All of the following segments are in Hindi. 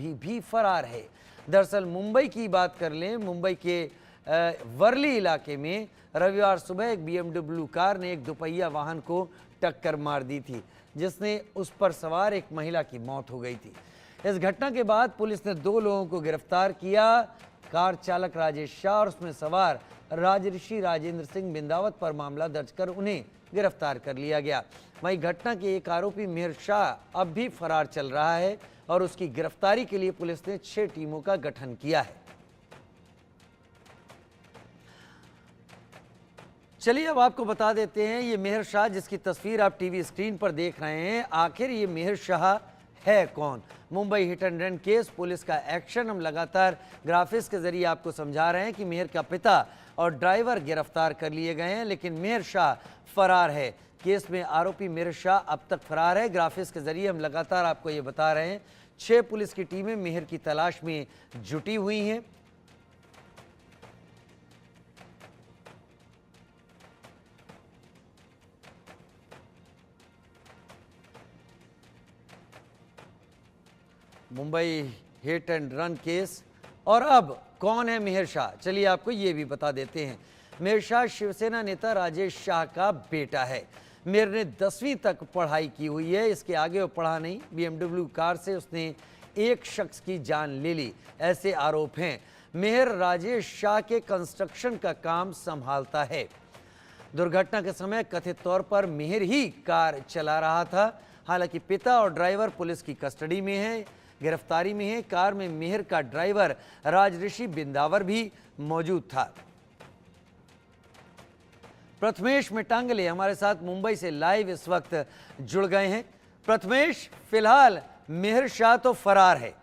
अभी भी फरार है। दरअसल मुंबई की बात कर लें, मुंबई के वर्ली इलाके में रविवार सुबह एक BMW कार ने एक दोपहिया वाहन को टक्कर मार दी थी, जिसने उस पर सवार एक महिला की मौत हो गई थी। इस घटना के बाद पुलिस ने 2 लोगों को गिरफ्तार किया। कार चालक राजेश शाह और उसमें सवार राजऋषि राजेंद्र सिंह बिंदावत पर मामला दर्ज कर उन्हें गिरफ्तार कर लिया गया। वहीं घटना के एक आरोपी मेहर शाह अब भी फरार चल रहा है और उसकी गिरफ्तारी के लिए पुलिस ने 6 टीमों का गठन किया है। चलिए अब आपको बता देते हैं, ये मेहर शाह जिसकी तस्वीर आप टीवी स्क्रीन पर देख रहे हैं, आखिर ये मेहर शाह है कौन। Mumbai hit and run case, police का एक्शन। हम लगातार ग्राफिक्स के जरिए आपको समझा रहे हैं कि मेहर का पिता और ड्राइवर गिरफ्तार कर लिए गए हैं, लेकिन मेहर शाह फरार है। केस में आरोपी मेहर शाह अब तक फरार है। ग्राफिक्स के जरिए हम लगातार आपको ये बता रहे हैं, 6 पुलिस की टीमें मेहर की तलाश में जुटी हुई हैं। Mumbai hit and run case. और अब कौन है मेहर शाह, चलिए आपको ये भी बता देते हैं। मेहर शाह शिवसेना नेता राजेश शाह का बेटा है। मेहर ने 10वीं तक पढ़ाई की हुई है, इसके आगे वो पढ़ा नहीं। BMW कार से उसने एक शख्स की जान ले ली, ऐसे आरोप हैं। मेहर राजेश शाह के कंस्ट्रक्शन का काम संभालता है। दुर्घटना के समय कथित तौर पर मेहर ही कार चला रहा था। हालांकि पिता और ड्राइवर पुलिस की कस्टडी में है, गिरफ्तारी में है। कार में मेहर का ड्राइवर राजऋषि बिंदावर भी मौजूद था। प्रथमेश मिटांगले हमारे साथ मुंबई से लाइव इस वक्त जुड़ गए हैं। प्रथमेश, फिलहाल मेहर शाह तो फरार है,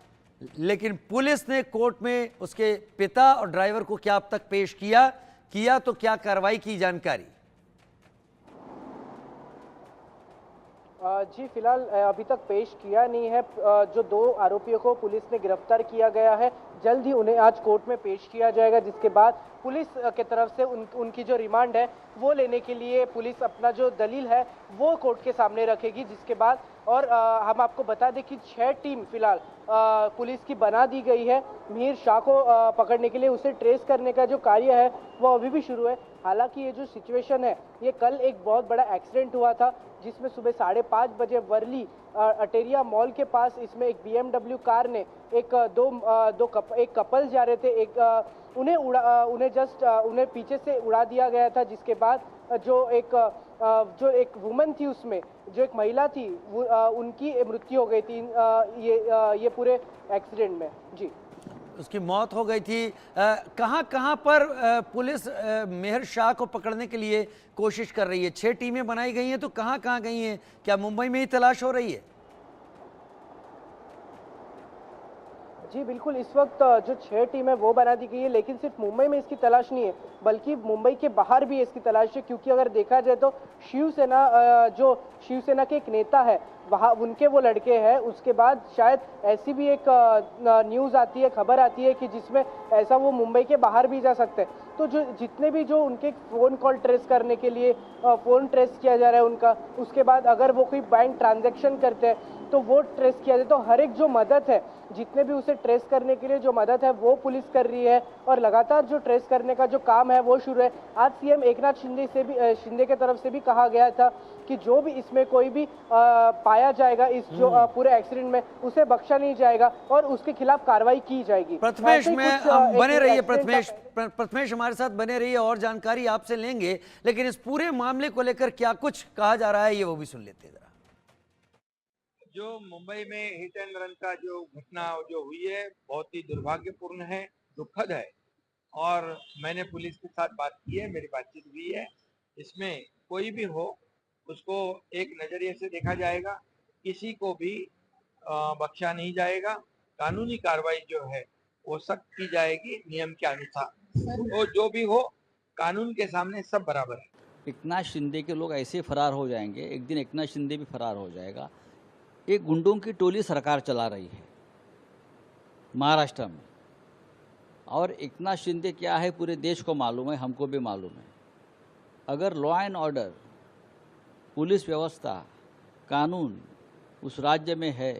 लेकिन पुलिस ने कोर्ट में उसके पिता और ड्राइवर को क्या अब तक पेश किया तो क्या कार्रवाई की, जानकारी? जी फिलहाल अभी तक पेश किया नहीं है। जो 2 आरोपियों को पुलिस ने गिरफ्तार किया गया है, जल्द ही उन्हें आज कोर्ट में पेश किया जाएगा, जिसके बाद पुलिस के तरफ से उनकी जो रिमांड है वो लेने के लिए पुलिस अपना जो दलील है वो कोर्ट के सामने रखेगी। जिसके बाद और हम आपको बता दें कि 6 टीम फिलहाल पुलिस की बना दी गई है। मेहर शाह को पकड़ने के लिए, उसे ट्रेस करने का जो कार्य है वो अभी भी शुरू है। हालांकि ये जो सिचुएशन है, ये कल एक बहुत बड़ा एक्सीडेंट हुआ था, जिसमें सुबह 5:30 बजे वर्ली अटेरिया मॉल के पास इसमें एक BMW कार ने एक कपल जा रहे थे, उन्हें पीछे से उड़ा दिया गया था। जिसके बाद जो एक वुमन थी, उसमें जो एक महिला थी, उनकी मृत्यु हो गई थी ये पूरे एक्सीडेंट में। जी, उसकी मौत हो गई थी। कहाँ पर पुलिस मेहर शाह को पकड़ने के लिए कोशिश कर रही है? 6 टीमें बनाई गई हैं, तो कहाँ गई हैं? क्या मुंबई में ही तलाश हो रही है? जी बिल्कुल, इस वक्त जो 6 टीम है वो बना दी गई है, लेकिन सिर्फ मुंबई में इसकी तलाश नहीं है, बल्कि मुंबई के बाहर भी इसकी तलाश है। क्योंकि अगर देखा जाए तो जो शिवसेना के एक नेता है, वहाँ उनके वो लड़के हैं। उसके बाद शायद ऐसी भी एक न्यूज़ आती है, खबर आती है कि जिसमें ऐसा वो मुंबई के बाहर भी जा सकते हैं। तो जितने भी जो उनके फ़ोन कॉल ट्रेस करने के लिए फ़ोन ट्रेस किया जा रहा है उनका, उसके बाद अगर वो कोई बैंक ट्रांजैक्शन करते हैं तो वो ट्रेस किया जाए। तो हर एक जो मदद है, जितने भी उसे ट्रेस करने के लिए जो मदद है वो पुलिस कर रही है, और लगातार जो ट्रेस करने का जो काम है वो शुरू है। आज CM एकनाथ शिंदे के तरफ से भी कहा गया था कि जो भी इसमें कोई भी पाया जाएगा इस जो पूरे एक्सीडेंट में, उसे बख्शा नहीं जाएगा और उसके खिलाफ कार्रवाई की जाएगी। प्रथमेश बने रहिए, प्रथमेश हमारे साथ बने रहिए, और जानकारी आपसे लेंगे। लेकिन इस पूरे मामले को लेकर क्या कुछ कहा जा रहा है, ये वो भी सुन लेते हैं जरा। जो मुंबई में हिट एंड रन का जो घटना जो हुई है, बहुत ही दुर्भाग्यपूर्ण है, दुखद है, और मैंने पुलिस के साथ बात की है, मेरी बातचीत हुई है। इसमें कोई भी हो उसको एक नजरिए से देखा जाएगा, किसी को भी बख्शा नहीं जाएगा। कानूनी कार्रवाई जो है वो सख्त की जाएगी नियम के अनुसार। वो जो भी हो, कानून के सामने सब बराबर है। एकनाथ शिंदे के लोग ऐसे फरार हो जाएंगे, एक दिन एकनाथ शिंदे भी फरार हो जाएगा। एक गुंडों की टोली सरकार चला रही है महाराष्ट्र में, और एकनाथ शिंदे क्या है पूरे देश को मालूम है, हमको भी मालूम है। अगर लॉ एंड ऑर्डर, पुलिस व्यवस्था, कानून उस राज्य में है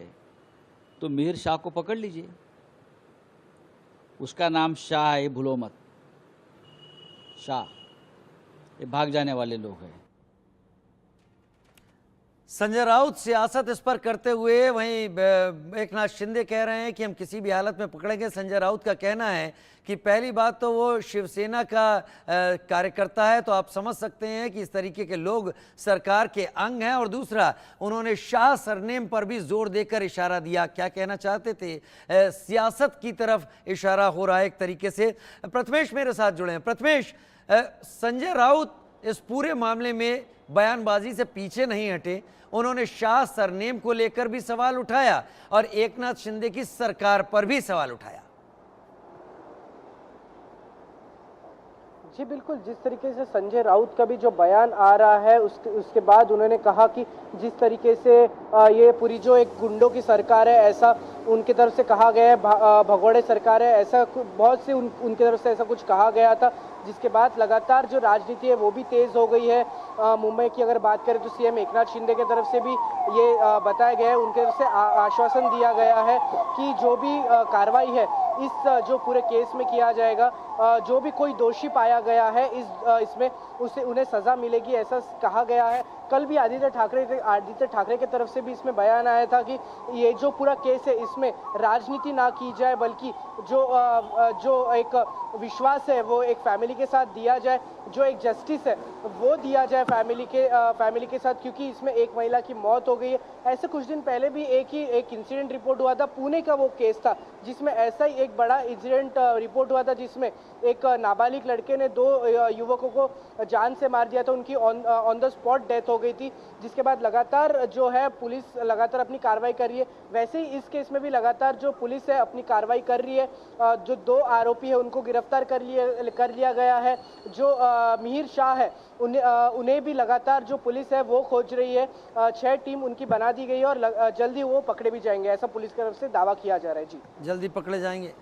तो मिहिर शाह को पकड़ लीजिए, उसका नाम शाह है, भूलो मत, शाह, ये भाग जाने वाले लोग हैं। संजय राउत सियासत इस पर करते हुए वहीं एक नाथ शिंदे कह रहे हैं कि हम किसी भी हालत में पकड़ेंगे। संजय राउत का कहना है कि पहली बात तो वो शिवसेना का कार्यकर्ता है, तो आप समझ सकते हैं कि इस तरीके के लोग सरकार के अंग हैं, और दूसरा उन्होंने शाह सरनेम पर भी जोर देकर इशारा दिया। क्या कहना चाहते थे? सियासत की तरफ इशारा हो रहा है एक तरीके से। प्रथमेश मेरे साथ जुड़े हैं। प्रथमेश, संजय राउत इस पूरे मामले में बयानबाजी से पीछे नहीं हटे, उन्होंने शाह सरनेम को लेकर भी सवाल उठाया और एकनाथ शिंदे की सरकार पर भी सवाल उठाया। जी बिल्कुल, जिस तरीके से संजय राउत का भी जो बयान आ रहा है उसके बाद उन्होंने कहा कि जिस तरीके से ये पूरी जो एक गुंडों की सरकार है, ऐसा उनकी तरफ से कहा गया है, भगोड़े सरकार है, ऐसा बहुत से उनकी तरफ से ऐसा कुछ कहा गया था, जिसके बाद लगातार जो राजनीति है वो भी तेज हो गई है। मुंबई की अगर बात करें तो सीएम एकनाथ शिंदे की तरफ से भी ये बताया गया है, उनकी तरफ से आश्वासन दिया गया है कि जो भी कार्रवाई है इस जो पूरे केस में किया जाएगा, जो भी कोई दोषी पाया गया है इसमें उसे उन्हें सजा मिलेगी, ऐसा कहा गया है। कल भी आदित्य ठाकरे की तरफ से भी इसमें बयान आया था कि ये जो पूरा केस है इसमें राजनीति ना की जाए, बल्कि जो एक विश्वास है वो एक फैमिली के साथ दिया जाए, जो एक जस्टिस है वो दिया जाए फैमिली के साथ, क्योंकि इसमें एक महिला की मौत हो गई है। ऐसे कुछ दिन पहले भी एक इंसिडेंट रिपोर्ट हुआ था, पुणे का वो केस था, जिसमें ऐसा ही एक बड़ा इंसिडेंट रिपोर्ट हुआ था, जिसमें एक नाबालिग लड़के ने 2 युवकों को जान से मार दिया था, उनकी ऑन द स्पॉट डेथ हो गई थी, जिसके बाद लगातार जो है पुलिस लगातार अपनी कार्रवाई कर रही है। वैसे ही इस केस में भी लगातार जो पुलिस है अपनी कार्रवाई कर रही है। जो 2 आरोपी है उनको गिरफ्तार कर लिया गया है। जो मिहिर शाह है उन्हें भी लगातार जो पुलिस है वो खोज रही है। 6 टीम उनकी बना दी गई है और जल्दी वो पकड़े भी जाएंगे, ऐसा पुलिस की तरफ से दावा किया जा रहा है। जी, जल्दी पकड़े जाएंगे।